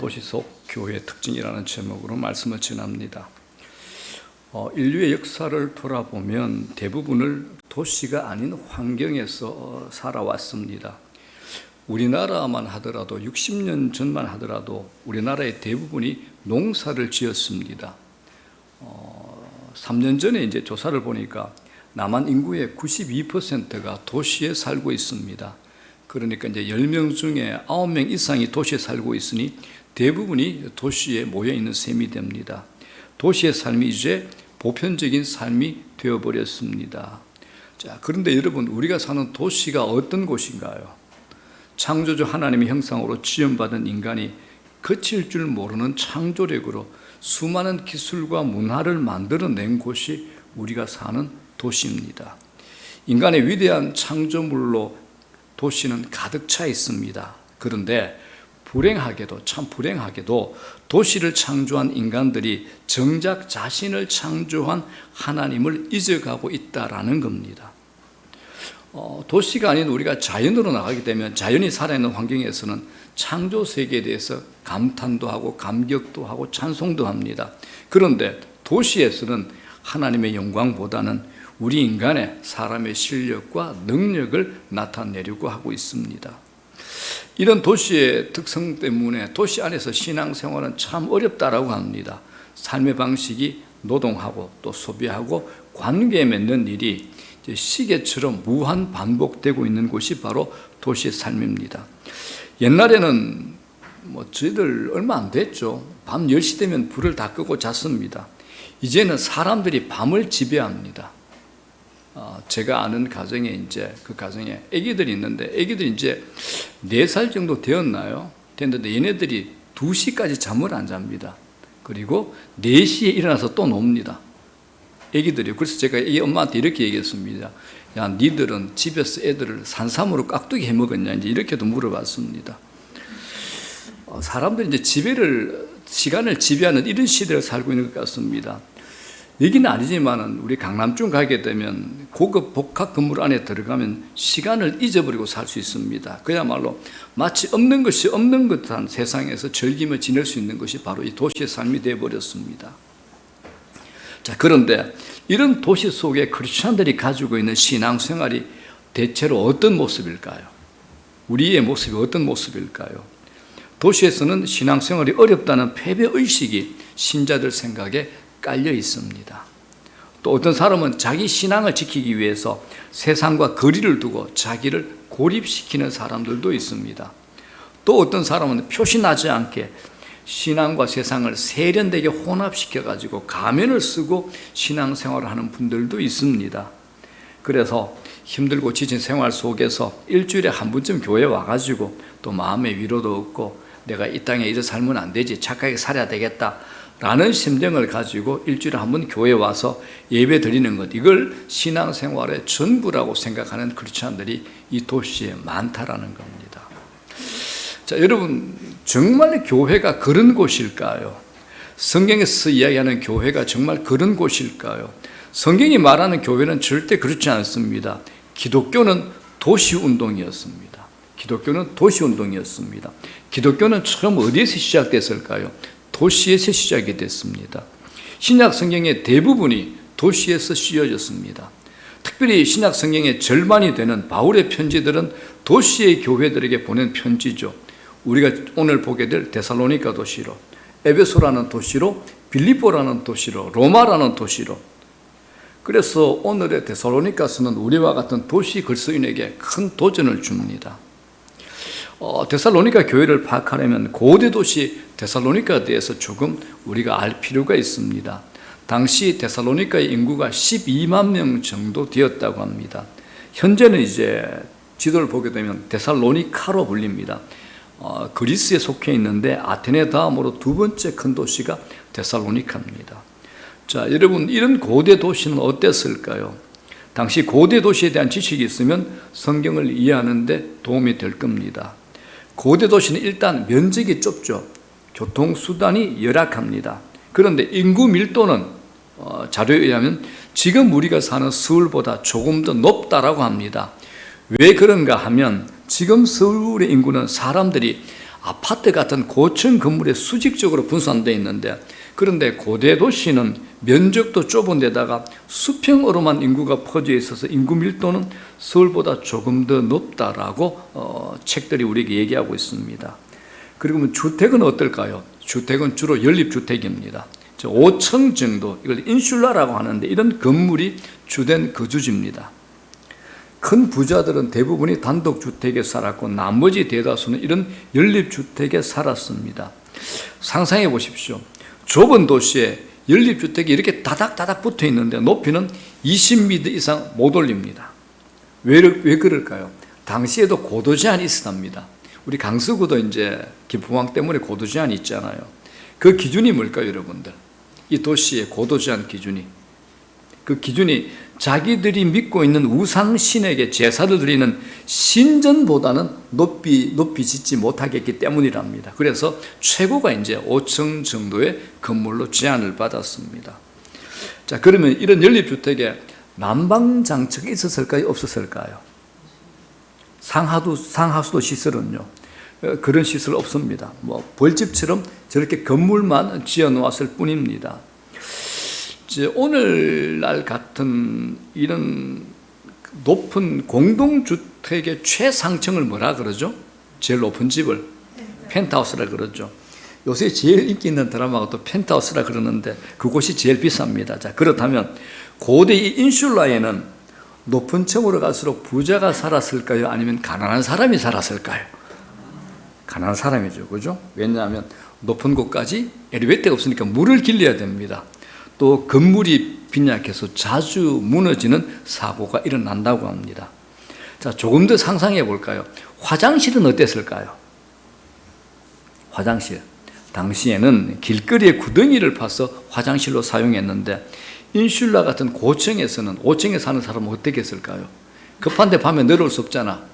도시 속 교회의 특징이라는 제목으로 말씀을 전합니다. 인류의 역사를 돌아보면 대부분을 도시가 아닌 환경에서 살아왔습니다. 우리나라만 하더라도 60년 전만 하더라도 우리나라의 대부분이 농사를 지었습니다. 3년 전에 이제 조사를 보니까 남한 인구의 92%가 도시에 살고 있습니다. 그러니까 이제 10명 중에 9명 이상이 도시에 살고 있으니 대부분이 도시에 모여 있는 셈이 됩니다. 도시의 삶이 이제 보편적인 삶이 되어버렸습니다. 자, 그런데 여러분, 우리가 사는 도시가 어떤 곳인가요? 창조주 하나님의 형상으로 지음받은 인간이 거칠 줄 모르는 창조력으로 수많은 기술과 문화를 만들어낸 곳이 우리가 사는 도시입니다. 인간의 위대한 창조물로 도시는 가득 차 있습니다. 그런데 참 불행하게도 도시를 창조한 인간들이 정작 자신을 창조한 하나님을 잊어가고 있다라는 겁니다. 도시가 아닌 우리가 자연으로 나가게 되면 자연이 살아있는 환경에서는 창조 세계에 대해서 감탄도 하고 감격도 하고 찬송도 합니다. 그런데 도시에서는 하나님의 영광보다는 우리 인간의 사람의 실력과 능력을 나타내려고 하고 있습니다. 이런 도시의 특성 때문에 도시 안에서 신앙생활은 참 어렵다라고 합니다. 삶의 방식이 노동하고 또 소비하고 관계 맺는 일이 시계처럼 무한 반복되고 있는 곳이 바로 도시의 삶입니다. 옛날에는 저희들 얼마 안 됐죠. 밤 10시 되면 불을 다 끄고 잤습니다. 이제는 사람들이 밤을 지배합니다. 제가 아는 가정에 그 가정에 아기들이 있는데 아기들이 이제 4살 정도 되었나요? 됐는데 얘네들이 2시까지 잠을 안 잡니다. 그리고 4시에 일어나서 또 놉니다. 아기들이. 그래서 제가 이 엄마한테 이렇게 얘기했습니다. 야, 니들은 집에서 애들을 산삼으로 깍두기 해 먹었냐? 이제 이렇게도 물어봤습니다. 사람들이 이제 시간을 지배하는 이런 시대를 살고 있는 것 같습니다. 여기는 아니지만은 우리 강남쯤 가게 되면 고급 복합 건물 안에 들어가면 시간을 잊어버리고 살 수 있습니다. 그야말로 마치 없는 것이 없는 듯한 세상에서 즐기며 지낼 수 있는 것이 바로 이 도시의 삶이 되어버렸습니다. 자, 그런데 이런 도시 속에 크리스찬들이 가지고 있는 신앙생활이 대체로 어떤 모습일까요? 우리의 모습이 어떤 모습일까요? 도시에서는 신앙생활이 어렵다는 패배의식이 신자들 생각에 깔려 있습니다. 또 어떤 사람은 자기 신앙을 지키기 위해서 세상과 거리를 두고 자기를 고립시키는 사람들도 있습니다. 또 어떤 사람은 표시나지 않게 신앙과 세상을 세련되게 혼합시켜가지고 가면을 쓰고 신앙생활을 하는 분들도 있습니다. 그래서 힘들고 지친 생활 속에서 일주일에 한 번쯤 교회에 와가지고 또 마음의 위로도 얻고 내가 이 땅에 이래 살면 안 되지, 착하게 살아야 되겠다 라는 심정을 가지고 일주일에 한 번 교회에 와서 예배 드리는 것, 이걸 신앙생활의 전부라고 생각하는 크리스찬들이 이 도시에 많다라는 겁니다. 자, 여러분, 정말 교회가 그런 곳일까요? 성경에서 이야기하는 교회가 정말 그런 곳일까요? 성경이 말하는 교회는 절대 그렇지 않습니다. 기독교는 도시운동이었습니다. 기독교는 처음 어디에서 시작됐을까요? 도시에서 시작이 됐습니다. 신약 성경의 대부분이 도시에서 씌워졌습니다. 특별히 신약 성경의 절반이 되는 바울의 편지들은 도시의 교회들에게 보낸 편지죠. 우리가 오늘 보게 될 데살로니가 도시로, 에베소라는 도시로, 빌립보라는 도시로, 로마라는 도시로. 그래서 오늘의 데살로니가서는 우리와 같은 도시 글쓰인에게 큰 도전을 줍니다. 데살로니가 교회를 파악하려면 고대 도시 데살로니가에 대해서 조금 우리가 알 필요가 있습니다. 당시 데살로니가의 인구가 12만 명 정도 되었다고 합니다. 현재는 이제 지도를 보게 되면 데살로니카로 불립니다. 그리스에 속해 있는데 아테네 다음으로 두 번째 큰 도시가 데살로니카입니다. 자, 여러분, 이런 고대 도시는 어땠을까요? 당시 고대 도시에 대한 지식이 있으면 성경을 이해하는 데 도움이 될 겁니다. 고대 도시는 일단 면적이 좁죠. 교통수단이 열악합니다. 그런데 인구 밀도는 자료에 의하면 지금 우리가 사는 서울보다 조금 더 높다라고 합니다. 왜 그런가 하면 지금 서울의 인구는 사람들이 아파트 같은 고층 건물에 수직적으로 분산되어 있는데, 그런데 고대 도시는 면적도 좁은 데다가 수평으로만 인구가 퍼져 있어서 인구 밀도는 서울보다 조금 더 높다라고 책들이 우리에게 얘기하고 있습니다. 그리고 주택은 어떨까요? 주택은 주로 연립주택입니다. 5층 정도, 이걸 인슐라라고 하는데 이런 건물이 주된 거주지입니다. 큰 부자들은 대부분이 단독주택에 살았고 나머지 대다수는 이런 연립주택에 살았습니다. 상상해 보십시오. 좁은 도시에 연립주택이 이렇게 다닥다닥 붙어 있는데 높이는 20m 이상 못 올립니다. 왜 그럴까요? 당시에도 고도 제한이 있었답니다. 우리 강서구도 이제 기포항 때문에 고도 제한이 있잖아요. 그 기준이 뭘까요, 여러분들? 이 도시의 고도 제한 기준이. 그 기준이 자기들이 믿고 있는 우상신에게 제사를 드리는 신전보다는 높이 짓지 못하겠기 때문이랍니다. 그래서 최고가 이제 5층 정도의 건물로 제한을 받았습니다. 자, 그러면 이런 연립주택에 난방장치가 있었을까요? 없었을까요? 상하수도 시설은요, 그런 시설 없습니다. 벌집처럼 저렇게 건물만 지어 놓았을 뿐입니다. 오늘날 같은 이런 높은 공동주택의 최상층을 뭐라 그러죠? 제일 높은 집을 펜트하우스라 그러죠. 요새 제일 인기 있는 드라마가 또 펜트하우스라 그러는데 그곳이 제일 비쌉니다. 자, 그렇다면 고대 이 인슐라에는 높은 층으로 갈수록 부자가 살았을까요? 아니면 가난한 사람이 살았을까요? 가난한 사람이죠, 그죠? 왜냐하면 높은 곳까지 엘리베이터가 없으니까 물을 길러야 됩니다. 또 건물이 빈약해서 자주 무너지는 사고가 일어난다고 합니다. 자, 조금 더 상상해 볼까요? 화장실은 어땠을까요? 화장실. 당시에는 길거리에 구덩이를 파서 화장실로 사용했는데 인슐라 같은 고층에서는 5층에 사는 사람은 어떻게 했을까요? 급한데 밤에 내려올 수 없잖아.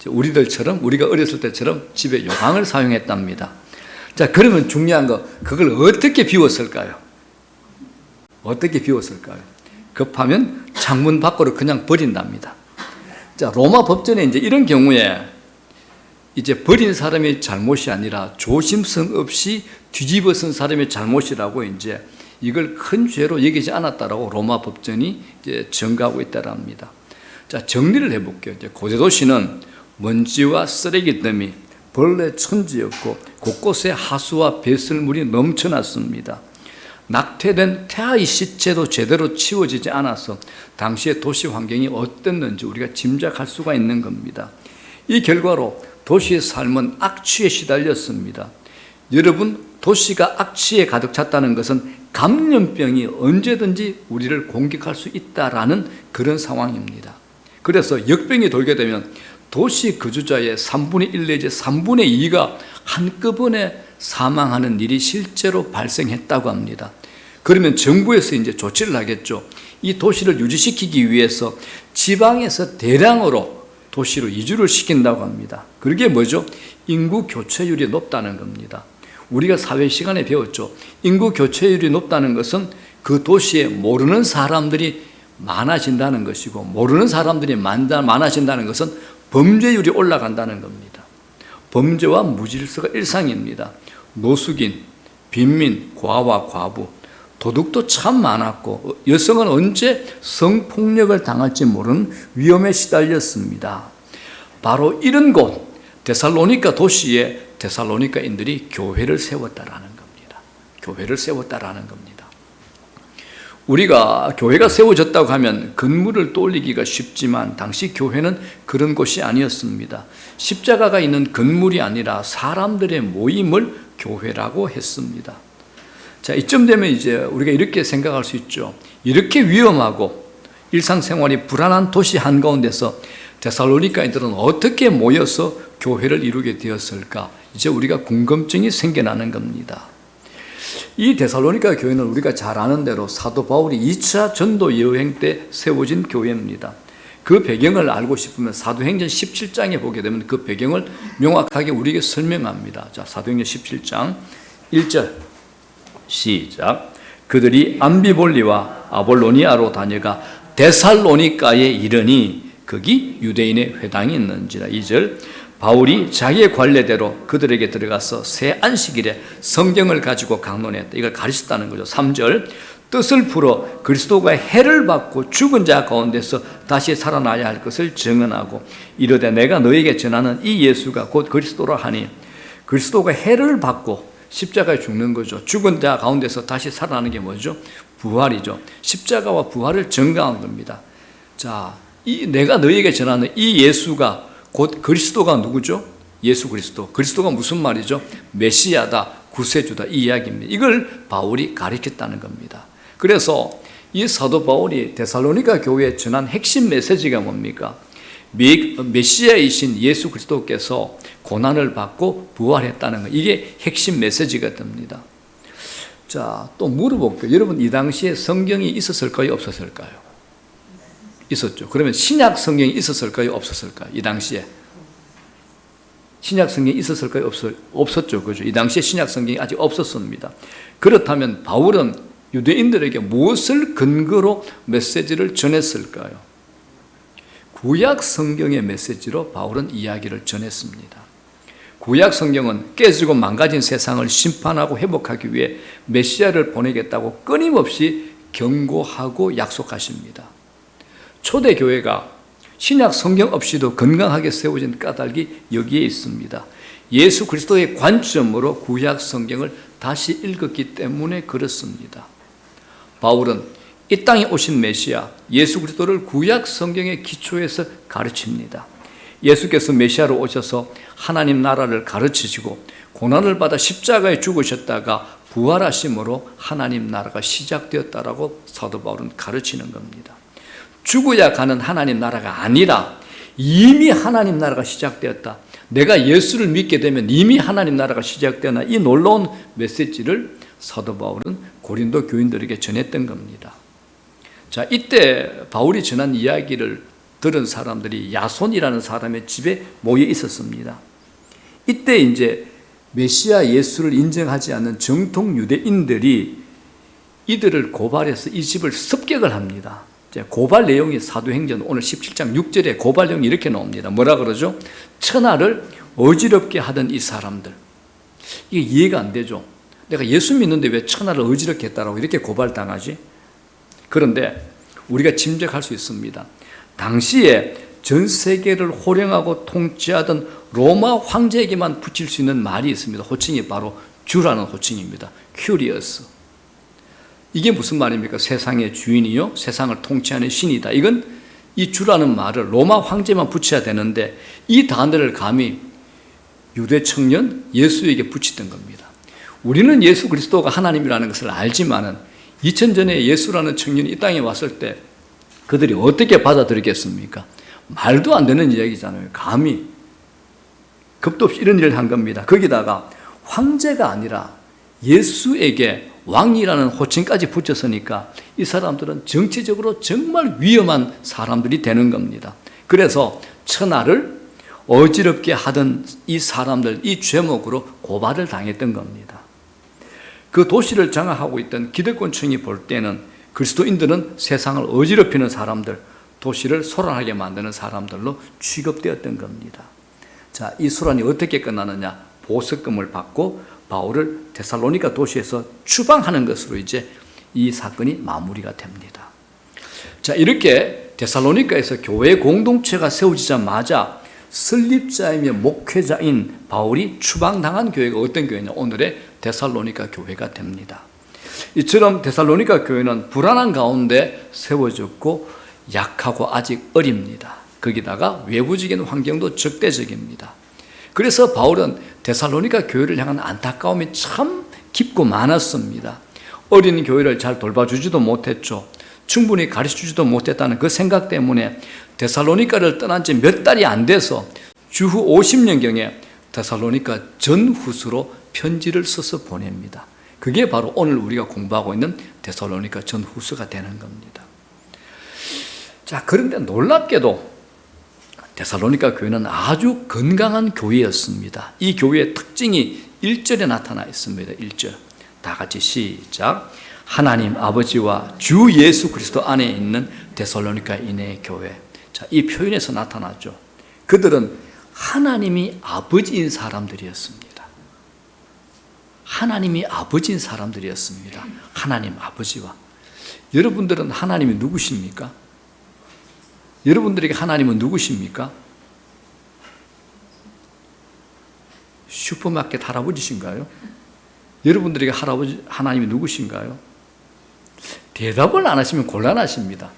우리들처럼, 우리가 어렸을 때처럼 집에 요강을 사용했답니다. 자, 그러면 중요한 거, 그걸 어떻게 비웠을까요? 어떻게 비웠을까요? 급하면 창문 밖으로 그냥 버린답니다. 자, 로마 법전에 이제 이런 경우에 이제 버린 사람의 잘못이 아니라 조심성 없이 뒤집어 쓴 사람의 잘못이라고 이제 이걸 큰 죄로 여기지 않았다라고 로마 법전이 이제 정가하고 있다고 합니다. 자, 정리를 해볼게요. 이제 고대 도시는 먼지와 쓰레기 더미, 벌레 천지였고 곳곳에 하수와 배설물이 넘쳐났습니다. 낙태된 태아의 시체도 제대로 치워지지 않아서 당시의 도시 환경이 어땠는지 우리가 짐작할 수가 있는 겁니다. 이 결과로 도시의 삶은 악취에 시달렸습니다. 여러분, 도시가 악취에 가득 찼다는 것은 감염병이 언제든지 우리를 공격할 수 있다라는 그런 상황입니다. 그래서 역병이 돌게 되면 도시 거주자의 3분의 1 내지 3분의 2가 한꺼번에 사망하는 일이 실제로 발생했다고 합니다. 그러면 정부에서 이제 조치를 하겠죠. 이 도시를 유지시키기 위해서 지방에서 대량으로 도시로 이주를 시킨다고 합니다. 그게 뭐죠? 인구 교체율이 높다는 겁니다. 우리가 사회 시간에 배웠죠. 인구 교체율이 높다는 것은 그 도시에 모르는 사람들이 많아진다는 것이고, 모르는 사람들이 많아진다는 것은 범죄율이 올라간다는 겁니다. 범죄와 무질서가 일상입니다. 노숙인, 빈민, 과와 과부, 도둑도 참 많았고 여성은 언제 성폭력을 당할지 모르는 위험에 시달렸습니다. 바로 이런 곳 데살로니가 도시에 데살로니가인들이 교회를 세웠다라는 겁니다. 교회를 세웠다라는 겁니다. 우리가 교회가 세워졌다고 하면 건물을 떠올리기가 쉽지만 당시 교회는 그런 곳이 아니었습니다. 십자가가 있는 건물이 아니라 사람들의 모임을 교회라고 했습니다. 자, 이쯤 되면 이제 우리가 이렇게 생각할 수 있죠. 이렇게 위험하고 일상생활이 불안한 도시 한가운데서 데살로니가인들은 어떻게 모여서 교회를 이루게 되었을까? 이제 우리가 궁금증이 생겨나는 겁니다. 이 데살로니가 교회는 우리가 잘 아는 대로 사도 바울이 2차 전도 여행 때 세워진 교회입니다. 그 배경을 알고 싶으면 사도행전 17장에 보게 되면 그 배경을 명확하게 우리에게 설명합니다. 자, 사도행전 17장 1절 시작. 그들이 암비볼리와 아볼로니아로 다녀가 데살로니가에 이르니 거기 유대인의 회당이 있는지라. 2절. 바울이 자기의 관례대로 그들에게 들어가서 새 안식일에 성경을 가지고 강론했다. 이걸 가르쳤다는 거죠. 3절 뜻을 풀어 그리스도가 해를 받고 죽은 자 가운데서 다시 살아나야 할 것을 증언하고 이르되 내가 너에게 전하는 이 예수가 곧 그리스도라 하니 그리스도가 해를 받고 십자가에 죽는 거죠. 죽은 자 가운데서 다시 살아나는 게 뭐죠? 부활이죠. 십자가와 부활을 증거한 겁니다. 자, 내가 너에게 전하는 이 예수가 곧 그리스도가 누구죠? 예수 그리스도. 그리스도가 무슨 말이죠? 메시아다, 구세주다 이 이야기입니다. 이걸 바울이 가르쳤다는 겁니다. 그래서 이 사도 바울이 데살로니가 교회에 전한 핵심 메시지가 뭡니까? 메시아이신 예수 그리스도께서 고난을 받고 부활했다는 것. 이게 핵심 메시지가 됩니다. 자, 또 물어볼게요. 여러분 이 당시에 성경이 있었을까요? 없었을까요? 있었죠. 그러면 신약 성경이 있었을까요? 없었을까요? 이 당시에 신약 성경이 있었을까요? 없었죠. 그죠? 이 당시에 신약 성경이 아직 없었습니다. 그렇다면 바울은 유대인들에게 무엇을 근거로 메시지를 전했을까요? 구약 성경의 메시지로 바울은 이야기를 전했습니다. 구약 성경은 깨지고 망가진 세상을 심판하고 회복하기 위해 메시아를 보내겠다고 끊임없이 경고하고 약속하십니다. 초대 교회가 신약 성경 없이도 건강하게 세워진 까닭이 여기에 있습니다. 예수 그리스도의 관점으로 구약 성경을 다시 읽었기 때문에 그렇습니다. 바울은 이 땅에 오신 메시아 예수 그리스도를 구약 성경의 기초에서 가르칩니다. 예수께서 메시아로 오셔서 하나님 나라를 가르치시고 고난을 받아 십자가에 죽으셨다가 부활하심으로 하나님 나라가 시작되었다라고 사도 바울은 가르치는 겁니다. 죽어야 가는 하나님 나라가 아니라 이미 하나님 나라가 시작되었다. 내가 예수를 믿게 되면 이미 하나님 나라가 시작되나 이 놀라운 메시지를 사도 바울은 고린도 교인들에게 전했던 겁니다. 자, 이때 바울이 전한 이야기를 들은 사람들이 야손이라는 사람의 집에 모여 있었습니다. 이때 이제 메시아 예수를 인정하지 않는 정통 유대인들이 이들을 고발해서 이 집을 습격을 합니다. 고발 내용이 사도행전 오늘 17장 6절에 고발 내용이 이렇게 나옵니다. 뭐라 그러죠? 천하를 어지럽게 하던 이 사람들. 이게 이해가 안 되죠. 내가 예수 믿는데 왜 천하를 어지럽게 했다라고 이렇게 고발당하지? 그런데 우리가 짐작할 수 있습니다. 당시에 전 세계를 호령하고 통치하던 로마 황제에게만 붙일 수 있는 말이 있습니다. 호칭이 바로 주라는 호칭입니다. 큐리어스. 이게 무슨 말입니까? 세상의 주인이요 세상을 통치하는 신이다. 이건 이 주라는 말을 로마 황제만 붙여야 되는데 이 단어를 감히 유대 청년 예수에게 붙이던 겁니다. 우리는 예수 그리스도가 하나님이라는 것을 알지만은 2000전에 예수라는 청년이 이 땅에 왔을 때 그들이 어떻게 받아들이겠습니까? 말도 안 되는 이야기잖아요. 감히 겁도 없이 이런 일을 한 겁니다. 거기다가 황제가 아니라 예수에게 왕이라는 호칭까지 붙였으니까 이 사람들은 정치적으로 정말 위험한 사람들이 되는 겁니다. 그래서 천하를 어지럽게 하던 이 사람들, 이 죄목으로 고발을 당했던 겁니다. 그 도시를 장악하고 있던 기득권층이 볼 때는 그리스도인들은 세상을 어지럽히는 사람들, 도시를 소란하게 만드는 사람들로 취급되었던 겁니다. 자, 이 소란이 어떻게 끝나느냐? 보석금을 받고 바울을 데살로니가 도시에서 추방하는 것으로 이제 이 사건이 마무리가 됩니다. 자, 이렇게 데살로니가에서 교회 공동체가 세워지자마자 설립자이며 목회자인 바울이 추방당한 교회가 어떤 교회냐? 오늘의 데살로니가 교회가 됩니다. 이처럼 데살로니가 교회는 불안한 가운데 세워졌고 약하고 아직 어립니다. 거기다가 외부적인 환경도 적대적입니다. 그래서 바울은 데살로니가 교회를 향한 안타까움이 참 깊고 많았습니다. 어린 교회를 잘 돌봐주지도 못했죠. 충분히 가르쳐주지도 못했다는 그 생각 때문에 데살로니가를 떠난 지 몇 달이 안 돼서 주후 50년경에 데살로니가 전후서로 편지를 써서 보냅니다. 그게 바로 오늘 우리가 공부하고 있는 데살로니가 전후서가 되는 겁니다. 자, 그런데 놀랍게도 데살로니가 교회는 아주 건강한 교회였습니다. 이 교회의 특징이 1절에 나타나 있습니다. 1절. 다 같이 시작. 하나님 아버지와 주 예수 그리스도 안에 있는 데살로니가인의 교회. 자, 이 표현에서 나타났죠. 그들은 하나님이 아버지인 사람들이었습니다. 하나님이 아버지인 사람들이었습니다. 하나님 아버지와. 여러분들은 하나님이 누구십니까? 여러분들에게 하나님은 누구십니까? 슈퍼마켓 할아버지신가요? 여러분들에게 하나님이 누구신가요? 대답을 안 하시면 곤란하십니다.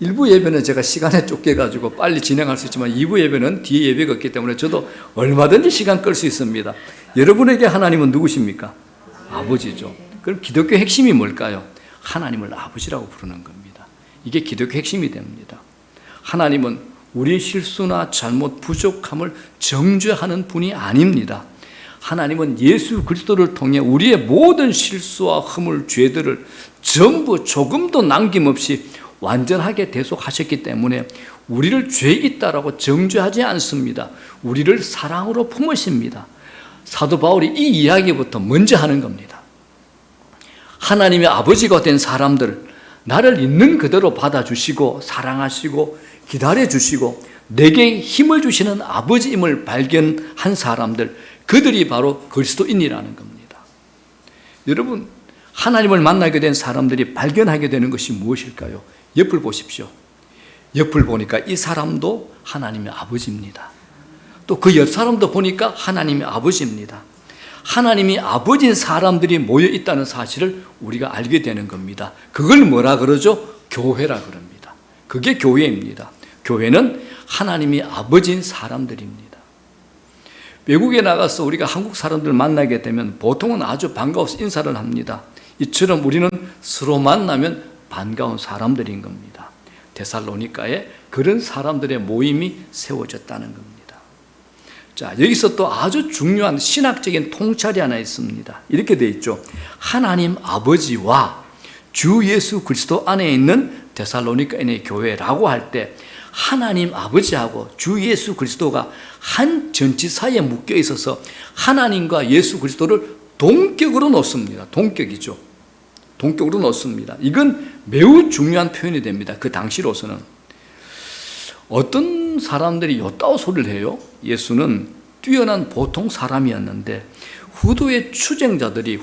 1부 예배는 제가 시간에 쫓겨가지고 빨리 진행할 수 있지만 2부 예배는 뒤에 예배가 없기 때문에 저도 얼마든지 시간 끌 수 있습니다. 여러분에게 하나님은 누구십니까? 아버지죠. 그럼 기독교 핵심이 뭘까요? 하나님을 아버지라고 부르는 겁니다. 이게 기독교 핵심이 됩니다. 하나님은 우리의 실수나 잘못, 부족함을 정죄하는 분이 아닙니다. 하나님은 예수 그리스도를 통해 우리의 모든 실수와 허물, 죄들을 전부 조금도 남김없이 완전하게 대속하셨기 때문에 우리를 죄 있다라고 정죄하지 않습니다. 우리를 사랑으로 품으십니다. 사도 바울이 이 이야기부터 먼저 하는 겁니다. 하나님의 아버지가 된 사람들, 나를 있는 그대로 받아주시고 사랑하시고 기다려주시고 내게 힘을 주시는 아버지임을 발견한 사람들, 그들이 바로 그리스도인이라는 겁니다. 여러분, 하나님을 만나게 된 사람들이 발견하게 되는 것이 무엇일까요? 옆을 보십시오. 옆을 보니까 이 사람도 하나님의 아버지입니다. 또 그 옆 사람도 보니까 하나님의 아버지입니다. 하나님이 아버지인 사람들이 모여 있다는 사실을 우리가 알게 되는 겁니다. 그걸 뭐라 그러죠? 교회라 그럽니다. 그게 교회입니다. 교회는 하나님이 아버지인 사람들입니다. 외국에 나가서 우리가 한국 사람들 만나게 되면 보통은 아주 반가워서 인사를 합니다. 이처럼 우리는 서로 만나면 반가운 사람들인 겁니다. 데살로니가에 그런 사람들의 모임이 세워졌다는 겁니다. 자, 여기서 또 아주 중요한 신학적인 통찰이 하나 있습니다. 이렇게 되어 있죠. 하나님 아버지와 주 예수 그리스도 안에 있는 데살로니가인의 교회라고 할 때 하나님 아버지하고 주 예수 그리스도가 한 전치사에 묶여 있어서 하나님과 예수 그리스도를 동격으로 놓습니다. 동격이죠. 동격으로 놓습니다. 이건 매우 중요한 표현이 됩니다. 그 당시로서는. 어떤 사람들이 요따오 소리를 해요. 예수는 뛰어난 보통 사람이었는데 후대의 추종자들이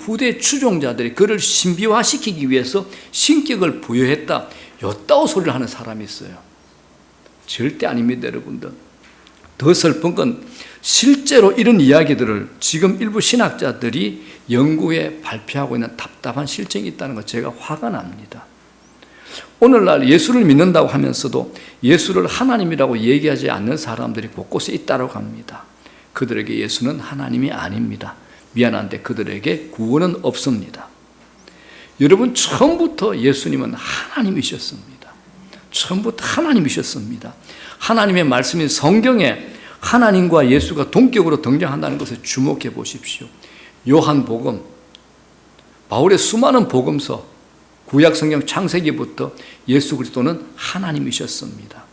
그를 신비화시키기 위해서 신격을 부여했다. 요따오 소리를 하는 사람이 있어요. 절대 아닙니다, 여러분들. 더 슬픈 건 실제로 이런 이야기들을 지금 일부 신학자들이 연구에 발표하고 있는 답답한 실정이 있다는 것, 제가 화가 납니다. 오늘날 예수를 믿는다고 하면서도 예수를 하나님이라고 얘기하지 않는 사람들이 곳곳에 있다고 합니다. 그들에게 예수는 하나님이 아닙니다. 미안한데 그들에게 구원은 없습니다. 여러분, 처음부터 예수님은 하나님이셨습니다. 처음부터 하나님이셨습니다. 하나님의 말씀인 성경에 하나님과 예수가 동격으로 등장한다는 것을 주목해 보십시오. 요한복음, 바울의 수많은 복음서, 구약성경 창세기부터 예수 그리스도는 하나님이셨습니다.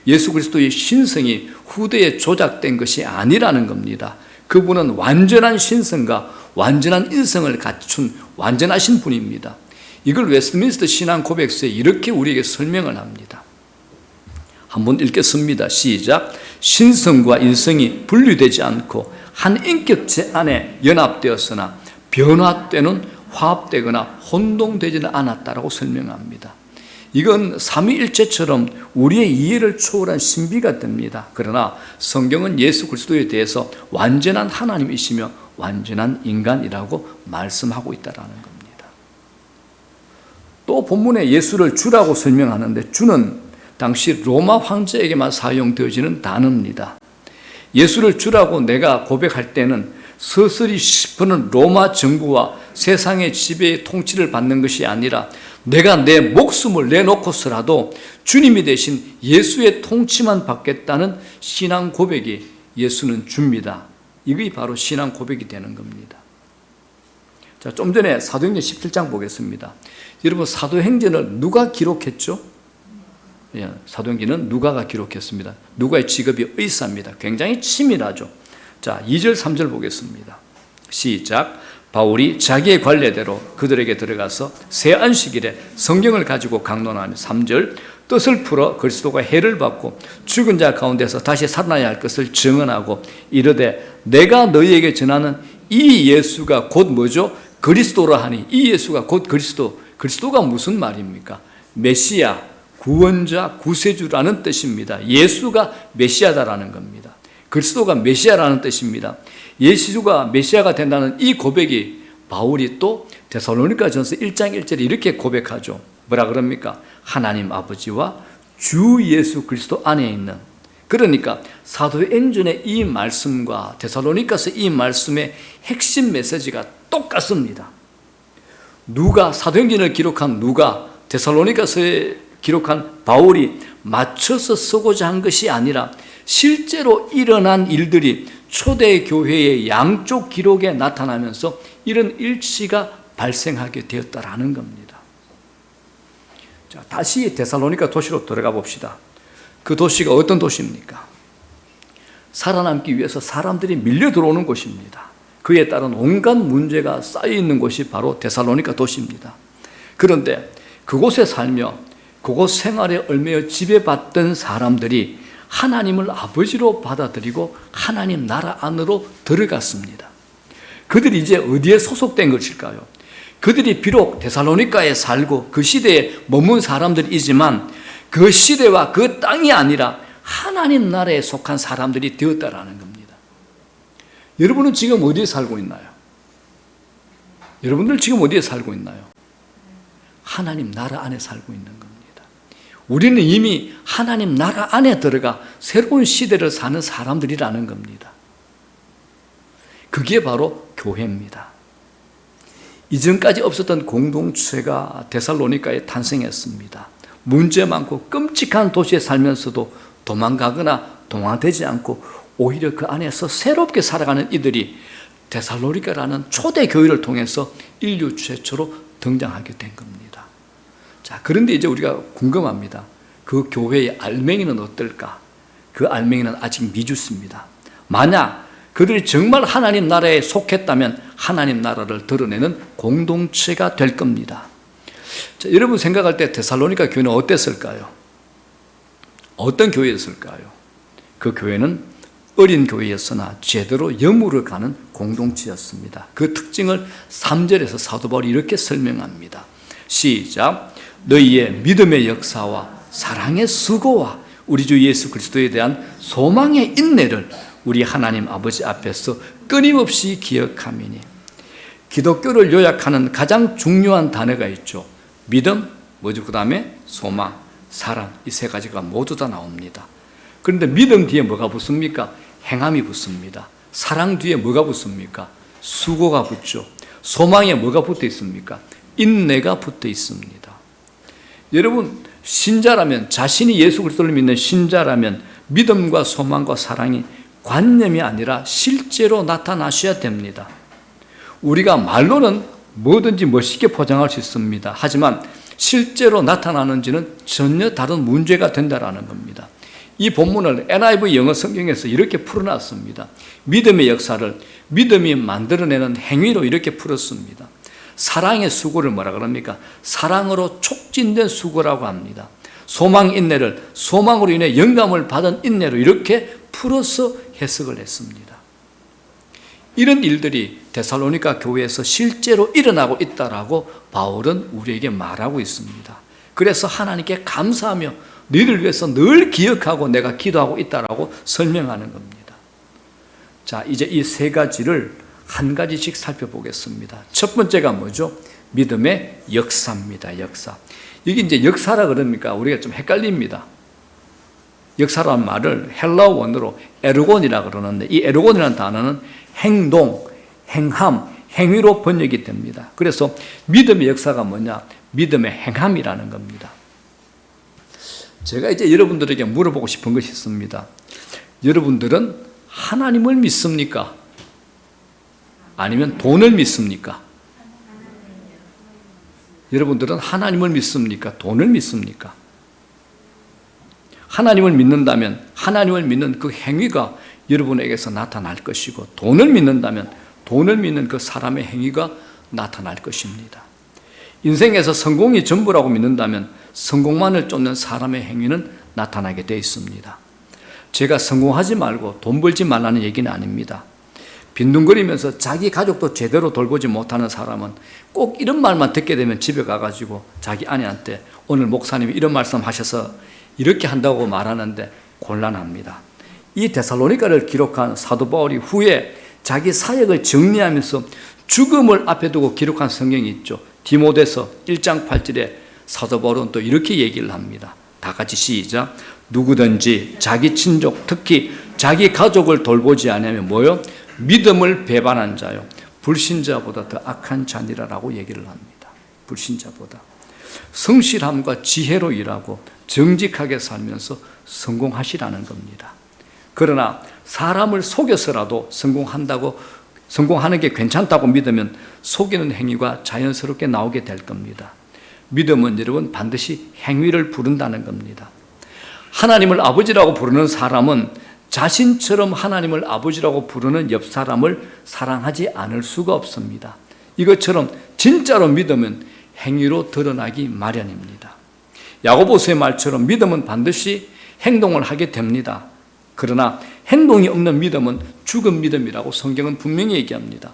예수 그리스도의 신성이 후대에 조작된 것이 아니라는 겁니다. 그분은 완전한 신성과 완전한 인성을 갖춘 완전하신 분입니다. 이걸 웨스트민스터 신앙 고백서에 이렇게 우리에게 설명을 합니다. 한번 읽겠습니다. 시작. 신성과 인성이 분리되지 않고 한 인격체 안에 연합되었으나 변화되는 화합되거나 혼동되지는 않았다라고 설명합니다. 이건 삼위일체처럼 우리의 이해를 초월한 신비가 됩니다. 그러나 성경은 예수 그리스도에 대해서 완전한 하나님이시며 완전한 인간이라고 말씀하고 있다는 겁니다. 또 본문에 예수를 주라고 설명하는데 주는 당시 로마 황제에게만 사용되어지는 단어입니다. 예수를 주라고 내가 고백할 때는 서서히 씹히는 로마 정부와 세상의 지배의 통치를 받는 것이 아니라 내가 내 목숨을 내놓고서라도 주님이 대신 예수의 통치만 받겠다는 신앙 고백이 예수는 줍니다. 이게 바로 신앙 고백이 되는 겁니다. 자, 좀 전에 사도행전 17장 보겠습니다. 여러분, 사도행전을 누가 기록했죠? 예, 사도행전은 누가가 기록했습니다. 누가의 직업이 의사입니다. 굉장히 치밀하죠. 자, 2절 3절 보겠습니다. 시작. 바울이 자기의 관례대로 그들에게 들어가서 새 안식일에 성경을 가지고 강론하니 3절 뜻을 풀어 그리스도가 해를 받고 죽은 자 가운데서 다시 살아나야 할 것을 증언하고 이르되 내가 너희에게 전하는 이 예수가 곧 뭐죠? 그리스도라 하니 이 예수가 곧 그리스도. 그리스도가 무슨 말입니까? 메시아, 구원자, 구세주라는 뜻입니다. 예수가 메시아다라는 겁니다. 그리스도가 메시아라는 뜻입니다. 예수가 메시아가 된다는 이 고백이 바울이 또 데살로니가전서 1장 1절에 이렇게 고백하죠. 뭐라 그럽니까? 하나님 아버지와 주 예수 그리스도 안에 있는, 그러니까 사도행전의 이 말씀과 데살로니가서 이 말씀의 핵심 메시지가 똑같습니다. 누가 사도행전을 기록한 누가 데살로니가서에 기록한 바울이 맞춰서 쓰고자 한 것이 아니라 실제로 일어난 일들이 초대교회의 양쪽 기록에 나타나면서 이런 일치가 발생하게 되었다라는 겁니다. 자, 다시 데살로니가 도시로 들어가 봅시다. 그 도시가 어떤 도시입니까? 살아남기 위해서 사람들이 밀려 들어오는 곳입니다. 그에 따른 온갖 문제가 쌓여 있는 곳이 바로 데살로니가 도시입니다. 그런데 그곳에 살며 그곳 생활에 얽매여 지배받던 사람들이 하나님을 아버지로 받아들이고 하나님 나라 안으로 들어갔습니다. 그들이 이제 어디에 소속된 것일까요? 그들이 비록 데살로니가에 살고 그 시대에 머문 사람들이지만 그 시대와 그 땅이 아니라 하나님 나라에 속한 사람들이 되었다라는 겁니다. 여러분은 지금 어디에 살고 있나요? 여러분들 지금 어디에 살고 있나요? 하나님 나라 안에 살고 있는 겁니다. 우리는 이미 하나님 나라 안에 들어가 새로운 시대를 사는 사람들이라는 겁니다. 그게 바로 교회입니다. 이전까지 없었던 공동체가 데살로니가에 탄생했습니다. 문제 많고 끔찍한 도시에 살면서도 도망가거나 동화되지 않고 오히려 그 안에서 새롭게 살아가는 이들이 데살로니가라는 초대 교회를 통해서 인류 최초로 등장하게 된 겁니다. 자, 그런데 이제 우리가 궁금합니다. 그 교회의 알맹이는 어떨까? 그 알맹이는 아직 미주스입니다. 만약 그들이 정말 하나님 나라에 속했다면 하나님 나라를 드러내는 공동체가 될 겁니다. 자, 여러분 생각할 때 데살로니가 교회는 어땠을까요? 어떤 교회였을까요? 그 교회는 어린 교회였으나 제대로 여물을 가는 공동체였습니다. 그 특징을 3절에서 사도 바울이 이렇게 설명합니다. 시작. 너희의 믿음의 역사와 사랑의 수고와 우리 주 예수 그리스도에 대한 소망의 인내를 우리 하나님 아버지 앞에서 끊임없이 기억함이니. 기독교를 요약하는 가장 중요한 단어가 있죠. 믿음, 뭐죠? 그 다음에 소망, 사랑, 이 세 가지가 모두 다 나옵니다. 그런데 믿음 뒤에 뭐가 붙습니까? 행함이 붙습니다. 사랑 뒤에 뭐가 붙습니까? 수고가 붙죠. 소망에 뭐가 붙어 있습니까? 인내가 붙어 있습니다. 여러분, 신자라면, 자신이 예수 그리스도를 믿는 신자라면 믿음과 소망과 사랑이 관념이 아니라 실제로 나타나셔야 됩니다. 우리가 말로는 뭐든지 멋있게 포장할 수 있습니다. 하지만 실제로 나타나는지는 전혀 다른 문제가 된다는 겁니다. 이 본문을 NIV 영어 성경에서 이렇게 풀어놨습니다. 믿음의 역사를 믿음이 만들어내는 행위로 이렇게 풀었습니다. 사랑의 수고를 뭐라 그럽니까? 사랑으로 촉진된 수고라고 합니다. 소망 인내를 소망으로 인해 영감을 받은 인내로 이렇게 풀어서 해석을 했습니다. 이런 일들이 데살로니가 교회에서 실제로 일어나고 있다라고 바울은 우리에게 말하고 있습니다. 그래서 하나님께 감사하며 너희를 위해서 늘 기억하고 내가 기도하고 있다라고 설명하는 겁니다. 자, 이제 이 세 가지를 한 가지씩 살펴보겠습니다. 첫 번째가 뭐죠? 믿음의 역사입니다. 역사. 이게 이제 역사라 그럽니까? 우리가 좀 헷갈립니다. 역사라는 말을 헬라어 원어로 에르곤이라 그러는데 이 에르곤이라는 단어는 행동, 행함, 행위로 번역이 됩니다. 그래서 믿음의 역사가 뭐냐? 믿음의 행함이라는 겁니다. 제가 이제 여러분들에게 물어보고 싶은 것이 있습니다. 여러분들은 하나님을 믿습니까? 아니면 돈을 믿습니까? 여러분들은 하나님을 믿습니까? 돈을 믿습니까? 하나님을 믿는다면 하나님을 믿는 그 행위가 여러분에게서 나타날 것이고 돈을 믿는다면 돈을 믿는 그 사람의 행위가 나타날 것입니다. 인생에서 성공이 전부라고 믿는다면 성공만을 쫓는 사람의 행위는 나타나게 되어 있습니다. 제가 성공하지 말고 돈 벌지 말라는 얘기는 아닙니다. 빈둥거리면서 자기 가족도 제대로 돌보지 못하는 사람은 꼭 이런 말만 듣게 되면 집에 가가지고 자기 아내한테 오늘 목사님이 이런 말씀 하셔서 이렇게 한다고 말하는데 곤란합니다. 이 데살로니가를 기록한 사도 바울이 후에 자기 사역을 정리하면서 죽음을 앞에 두고 기록한 성경이 있죠. 디모데서 1장 8절에 사도 바울은 또 이렇게 얘기를 합니다. 다 같이 시작. 누구든지 자기 친족 특히 자기 가족을 돌보지 않으면 뭐요? 믿음을 배반한 자요 불신자보다 더 악한 자니라라고 얘기를 합니다. 불신자보다. 성실함과 지혜로 일하고 정직하게 살면서 성공하시라는 겁니다. 그러나 사람을 속여서라도 성공하는 게 괜찮다고 믿으면 속이는 행위가 자연스럽게 나오게 될 겁니다. 믿음은 여러분 반드시 행위를 부른다는 겁니다. 하나님을 아버지라고 부르는 사람은 자신처럼 하나님을 아버지라고 부르는 옆 사람을 사랑하지 않을 수가 없습니다. 이것처럼 진짜로 믿으면 행위로 드러나기 마련입니다. 야고보서의 말처럼 믿음은 반드시 행동을 하게 됩니다. 그러나 행동이 없는 믿음은 죽은 믿음이라고 성경은 분명히 얘기합니다.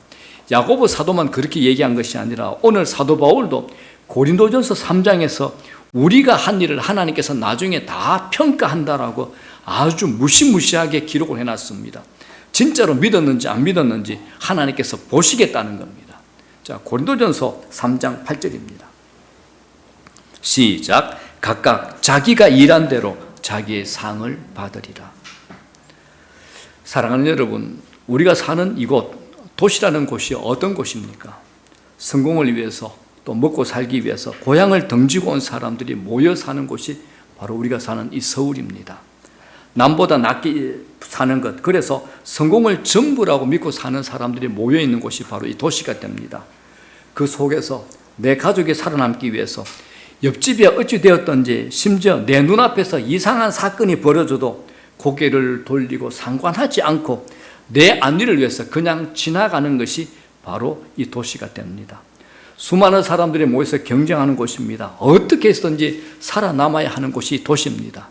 야고보 사도만 그렇게 얘기한 것이 아니라 오늘 사도 바울도 고린도전서 3장에서 우리가 한 일을 하나님께서 나중에 다 평가한다라고 아주 무시무시하게 기록을 해놨습니다. 진짜로 믿었는지 안 믿었는지 하나님께서 보시겠다는 겁니다. 자, 고린도전서 3장 8절입니다. 시작. 각각 자기가 일한 대로 자기의 상을 받으리라. 사랑하는 여러분, 우리가 사는 이곳, 도시라는 곳이 어떤 곳입니까? 성공을 위해서 또 먹고 살기 위해서 고향을 등지고 온 사람들이 모여 사는 곳이 바로 우리가 사는 이 서울입니다. 남보다 낫게 사는 것, 그래서 성공을 전부라고 믿고 사는 사람들이 모여 있는 곳이 바로 이 도시가 됩니다. 그 속에서 내 가족이 살아남기 위해서 옆집이 어찌 되었던지 심지어 내 눈앞에서 이상한 사건이 벌어져도 고개를 돌리고 상관하지 않고 내 안위를 위해서 그냥 지나가는 것이 바로 이 도시가 됩니다. 수많은 사람들이 모여서 경쟁하는 곳입니다. 어떻게 해서든지 살아남아야 하는 곳이 이 도시입니다.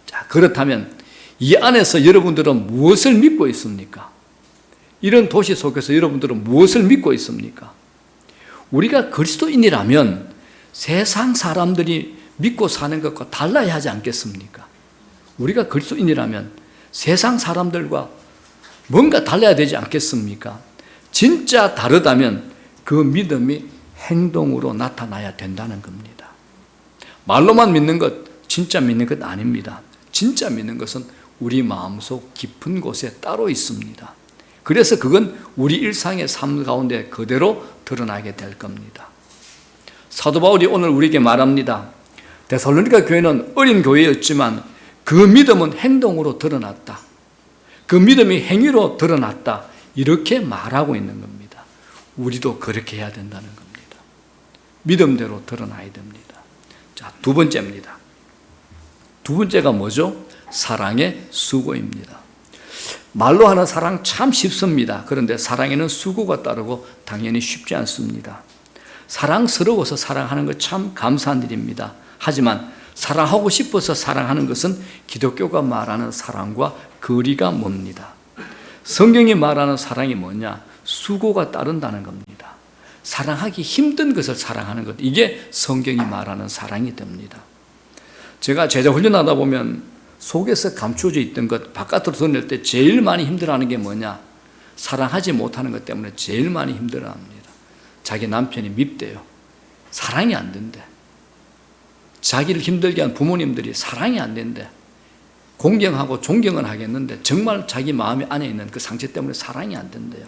자, 그렇다면 이 안에서 여러분들은 무엇을 믿고 있습니까? 이런 도시 속에서 여러분들은 무엇을 믿고 있습니까? 우리가 그리스도인이라면 세상 사람들이 믿고 사는 것과 달라야 하지 않겠습니까? 우리가 그리스도인이라면 세상 사람들과 뭔가 달라야 되지 않겠습니까? 진짜 다르다면 그 믿음이 행동으로 나타나야 된다는 겁니다. 말로만 믿는 것, 진짜 믿는 것 아닙니다. 진짜 믿는 것은 우리 마음속 깊은 곳에 따로 있습니다. 그래서 그건 우리 일상의 삶 가운데 그대로 드러나게 될 겁니다. 사도 바울이 오늘 우리에게 말합니다. 데살로니가 교회는 어린 교회였지만 그 믿음은 행동으로 드러났다. 그 믿음이 행위로 드러났다. 이렇게 말하고 있는 겁니다. 우리도 그렇게 해야 된다는 겁니다. 믿음대로 드러나야 됩니다. 자, 두 번째입니다. 두 번째가 뭐죠? 사랑의 수고입니다. 말로 하는 사랑 참 쉽습니다. 그런데 사랑에는 수고가 따르고 당연히 쉽지 않습니다. 사랑스러워서 사랑하는 것 참 감사한 일입니다. 하지만 사랑하고 싶어서 사랑하는 것은 기독교가 말하는 사랑과 거리가 멉니다. 성경이 말하는 사랑이 뭐냐? 수고가 따른다는 겁니다. 사랑하기 힘든 것을 사랑하는 것, 이게 성경이 말하는 사랑이 됩니다. 제가 제자 훈련하다 보면 속에서 감추어져 있던 것 바깥으로 드러낼 때 제일 많이 힘들어하는 게 뭐냐? 사랑하지 못하는 것 때문에 제일 많이 힘들어합니다. 자기 남편이 밉대요. 사랑이 안 된대. 자기를 힘들게 한 부모님들이 사랑이 안 된대. 공경하고 존경은 하겠는데 정말 자기 마음 안에 있는 그 상처 때문에 사랑이 안 된대요.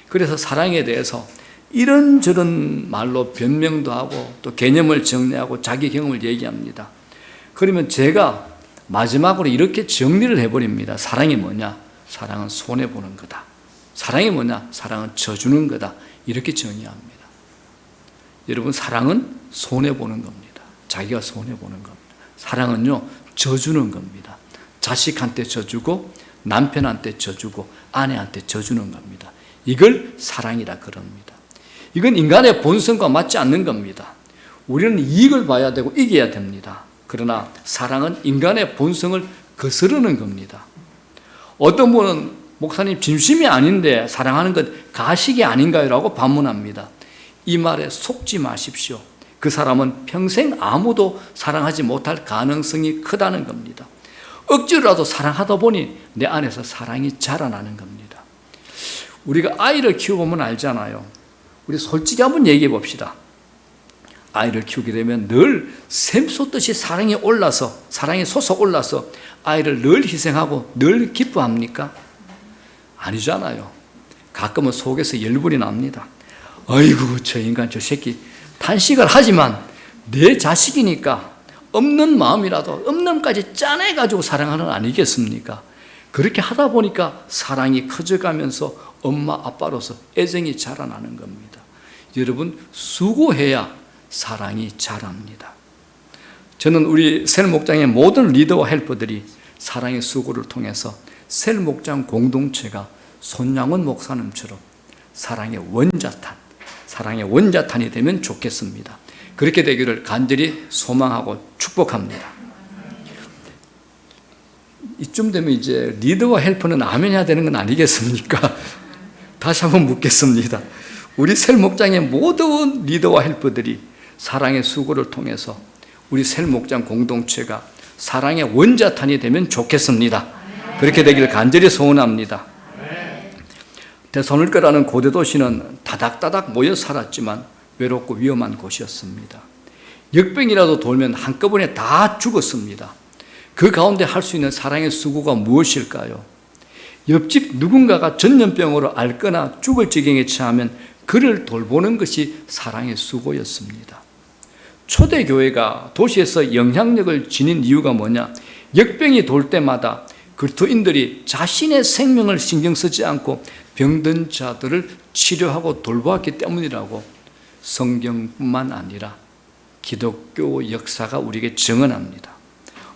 그래서 사랑에 대해서 이런저런 말로 변명도 하고 또 개념을 정리하고 자기 경험을 얘기합니다. 그러면 제가 마지막으로 이렇게 정리를 해버립니다. 사랑이 뭐냐? 사랑은 손해보는 거다. 사랑이 뭐냐? 사랑은 져주는 거다. 이렇게 정의합니다. 여러분, 사랑은 손해보는 겁니다. 자기가 손해보는 겁니다. 사랑은요, 져주는 겁니다. 자식한테 져주고 남편한테 져주고 아내한테 져주는 겁니다. 이걸 사랑이라 그럽니다. 이건 인간의 본성과 맞지 않는 겁니다. 우리는 이익을 봐야 되고 이겨야 됩니다. 그러나 사랑은 인간의 본성을 거스르는 겁니다. 어떤 분은 목사님 진심이 아닌데 사랑하는 것 가식이 아닌가요? 라고 반문합니다. 이 말에 속지 마십시오. 그 사람은 평생 아무도 사랑하지 못할 가능성이 크다는 겁니다. 억지로라도 사랑하다 보니 내 안에서 사랑이 자라나는 겁니다. 우리가 아이를 키워보면 알잖아요. 우리 솔직히 한번 얘기해 봅시다. 아이를 키우게 되면 늘 샘솟듯이 사랑이 솟아올라서 아이를 늘 희생하고 늘 기뻐합니까? 아니잖아요. 가끔은 속에서 열불이 납니다. 아이고 저 인간 저 새끼 탄식을 하지만 내 자식이니까 없는 마음이라도 없는까지 짜내가지고 사랑하는 거 아니겠습니까? 그렇게 하다 보니까 사랑이 커져가면서 엄마 아빠로서 애정이 자라나는 겁니다. 여러분 수고해야 사랑이 자랍니다. 저는 우리 셀 목장의 모든 리더와 헬퍼들이 사랑의 수고를 통해서 셀 목장 공동체가 손양원 목사님처럼 사랑의 원자탄이 되면 좋겠습니다. 그렇게 되기를 간절히 소망하고 축복합니다. 이쯤 되면 이제 리더와 헬퍼는 아멘 해야 되는 건 아니겠습니까? 다시 한번 묻겠습니다. 우리 셀 목장의 모든 리더와 헬퍼들이 사랑의 수고를 통해서 우리 셀 목장 공동체가 사랑의 원자탄이 되면 좋겠습니다. 그렇게 되기를 간절히 소원합니다. 데살로니가라는 고대 도시는 다닥다닥 모여 살았지만 외롭고 위험한 곳이었습니다. 역병이라도 돌면 한꺼번에 다 죽었습니다. 그 가운데 할 수 있는 사랑의 수고가 무엇일까요? 옆집 누군가가 전염병으로 앓거나 죽을 지경에 처하면 그를 돌보는 것이 사랑의 수고였습니다. 초대교회가 도시에서 영향력을 지닌 이유가 뭐냐? 역병이 돌 때마다 그리스도인들이 자신의 생명을 신경 쓰지 않고 병든 자들을 치료하고 돌보았기 때문이라고 성경뿐만 아니라 기독교 역사가 우리에게 증언합니다.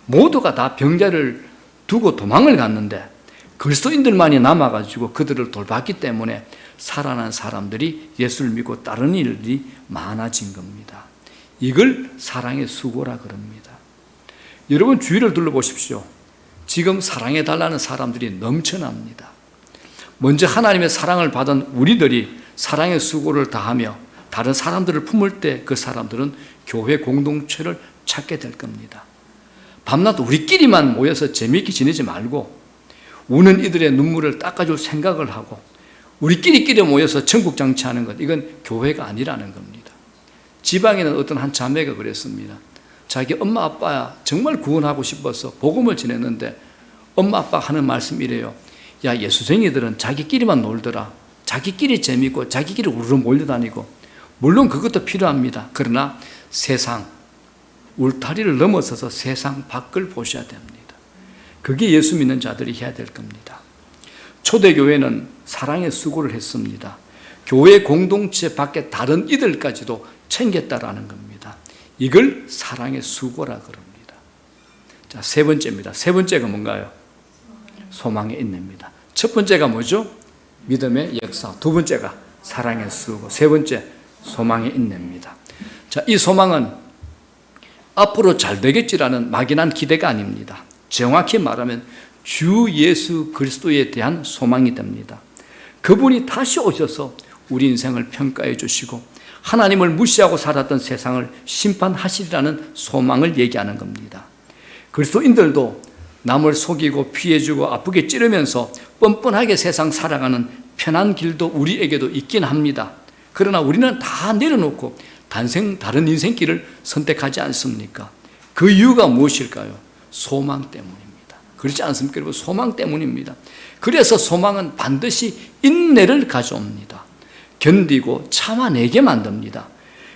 모두가 다 병자를 두고 도망을 갔는데 그리스도인들만이 남아가지고 그들을 돌봤기 때문에 살아난 사람들이 예수를 믿고 따르는 일이 많아진 겁니다. 이걸 사랑의 수고라 그럽니다. 여러분 주위를 둘러보십시오. 지금 사랑해달라는 사람들이 넘쳐납니다. 먼저 하나님의 사랑을 받은 우리들이 사랑의 수고를 다하며 다른 사람들을 품을 때 그 사람들은 교회 공동체를 찾게 될 겁니다. 밤낮 우리끼리만 모여서 재미있게 지내지 말고 우는 이들의 눈물을 닦아줄 생각을 하고 우리끼리 모여서 천국 장치하는 것, 이건 교회가 아니라는 겁니다. 지방에는 어떤 한 자매가 그랬습니다. 자기 엄마 아빠 정말 구원하고 싶어서 복음을 전했는데 엄마 아빠 하는 말씀 이래요. 야, 예수쟁이들은 자기끼리만 놀더라. 자기끼리 재밌고 자기끼리 우르르 몰려다니고 물론 그것도 필요합니다. 그러나 세상 울타리를 넘어서서 세상 밖을 보셔야 됩니다. 그게 예수 믿는 자들이 해야 될 겁니다. 초대교회는 사랑의 수고를 했습니다. 교회 공동체 밖에 다른 이들까지도 챙겼다라는 겁니다. 이걸 사랑의 수고라 그럽니다. 자, 세 번째입니다. 세 번째가 뭔가요? 소망의 인내입니다. 첫 번째가 뭐죠? 믿음의 역사. 두 번째가 사랑의 수고. 세 번째 소망의 인내입니다. 자, 이 소망은 앞으로 잘 되겠지라는 막연한 기대가 아닙니다. 정확히 말하면 주 예수 그리스도에 대한 소망이 됩니다. 그분이 다시 오셔서 우리 인생을 평가해 주시고 하나님을 무시하고 살았던 세상을 심판하시리라는 소망을 얘기하는 겁니다. 그리스도인들도 남을 속이고 피해주고 아프게 찌르면서 뻔뻔하게 세상 살아가는 편한 길도 우리에게도 있긴 합니다. 그러나 우리는 다 내려놓고 다른 인생길을 선택하지 않습니까? 그 이유가 무엇일까요? 소망 때문입니다. 그렇지 않습니까? 여러분, 소망 때문입니다. 그래서 소망은 반드시 인내를 가져옵니다. 견디고 참아내게 만듭니다.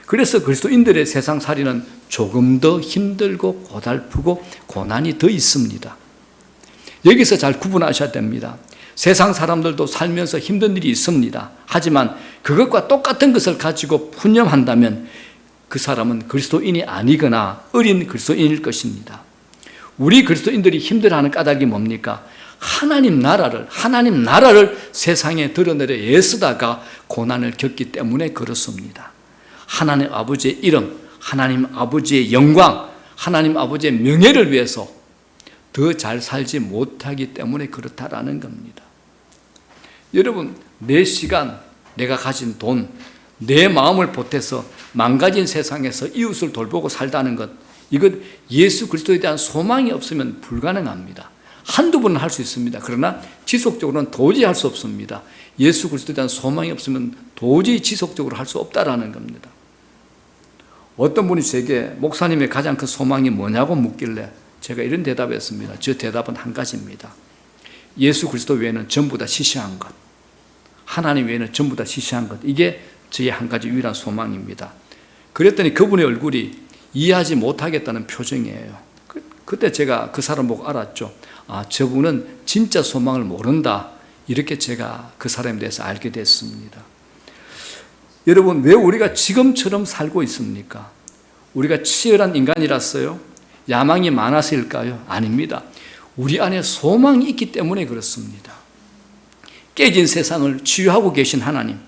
그래서 그리스도인들의 세상살이는 조금 더 힘들고 고달프고 고난이 더 있습니다. 여기서 잘 구분하셔야 됩니다. 세상 사람들도 살면서 힘든 일이 있습니다. 하지만 그것과 똑같은 것을 가지고 푸념한다면 그 사람은 그리스도인이 아니거나 어린 그리스도인일 것입니다. 우리 그리스도인들이 힘들어하는 까닭이 뭡니까? 하나님 나라를 세상에 드러내려 애쓰다가 고난을 겪기 때문에 그렇습니다. 하나님 아버지의 이름, 하나님 아버지의 영광, 하나님 아버지의 명예를 위해서 더 잘 살지 못하기 때문에 그렇다라는 겁니다. 여러분, 내 시간, 내가 가진 돈, 내 마음을 보태서 망가진 세상에서 이웃을 돌보고 살다는 것, 이건 예수 그리스도에 대한 소망이 없으면 불가능합니다. 한두 번은 할 수 있습니다. 그러나 지속적으로는 도저히 할 수 없습니다. 예수 그리스도에 대한 소망이 없으면 도저히 지속적으로 할 수 없다라는 겁니다. 어떤 분이 제게 목사님의 가장 큰 소망이 뭐냐고 묻길래 제가 이런 대답했습니다. 저 대답은 한 가지입니다. 예수 그리스도 외에는 전부 다 시시한 것, 하나님 외에는 전부 다 시시한 것, 이게 저의 한 가지 유일한 소망입니다. 그랬더니 그분의 얼굴이 이해하지 못하겠다는 표정이에요. 그때 제가 그 사람 보고 알았죠. 아, 저분은 진짜 소망을 모른다. 이렇게 제가 그 사람에 대해서 알게 됐습니다. 여러분, 왜 우리가 지금처럼 살고 있습니까? 우리가 치열한 인간이라서요? 야망이 많아서일까요? 아닙니다. 우리 안에 소망이 있기 때문에 그렇습니다. 깨진 세상을 치유하고 계신 하나님,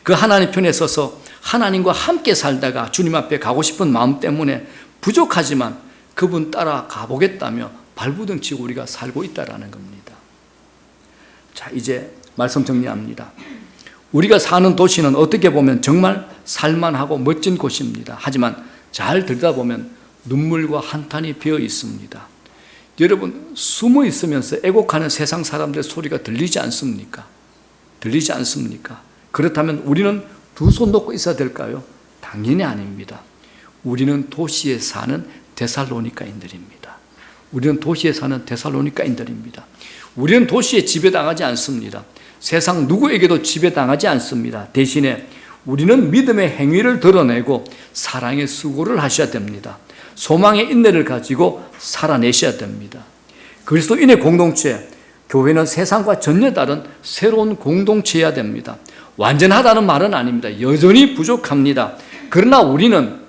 그 하나님 편에 서서 하나님과 함께 살다가 주님 앞에 가고 싶은 마음 때문에 부족하지만 그분 따라 가보겠다며 발부둥 치고 우리가 살고 있다라는 겁니다. 자, 이제 말씀 정리합니다. 우리가 사는 도시는 어떻게 보면 정말 살만하고 멋진 곳입니다. 하지만 잘 들여다보면 눈물과 한탄이 비어 있습니다. 여러분, 숨어 있으면서 애곡하는 세상 사람들의 소리가 들리지 않습니까? 들리지 않습니까? 그렇다면 우리는 두 손 놓고 있어야 될까요? 당연히 아닙니다. 우리는 도시에 사는 데살로니가인들입니다. 우리는 도시에 사는 데살로니가인들입니다. 우리는 도시에 지배당하지 않습니다. 세상 누구에게도 지배당하지 않습니다. 대신에 우리는 믿음의 행위를 드러내고 사랑의 수고를 하셔야 됩니다. 소망의 인내를 가지고 살아내셔야 됩니다. 그리스도인의 공동체, 교회는 세상과 전혀 다른 새로운 공동체여야 됩니다. 완전하다는 말은 아닙니다. 여전히 부족합니다. 그러나 우리는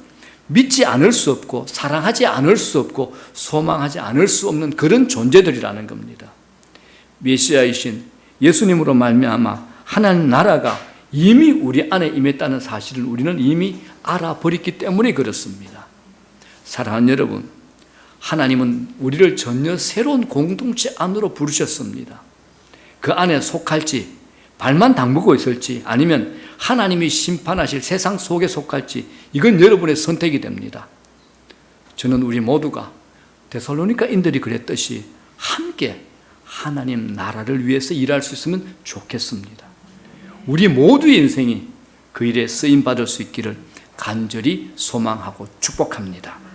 믿지 않을 수 없고 사랑하지 않을 수 없고 소망하지 않을 수 없는 그런 존재들이라는 겁니다. 메시아이신 예수님으로 말미암아 하나님 나라가 이미 우리 안에 임했다는 사실을 우리는 이미 알아버렸기 때문에 그렇습니다. 사랑하는 여러분, 하나님은 우리를 전혀 새로운 공동체 안으로 부르셨습니다. 그 안에 속할지, 발만 담그고 있을지, 아니면 하나님이 심판하실 세상 속에 속할지, 이건 여러분의 선택이 됩니다. 저는 우리 모두가 데살로니가인들이 그랬듯이 함께 하나님 나라를 위해서 일할 수 있으면 좋겠습니다. 우리 모두의 인생이 그 일에 쓰임받을 수 있기를 간절히 소망하고 축복합니다.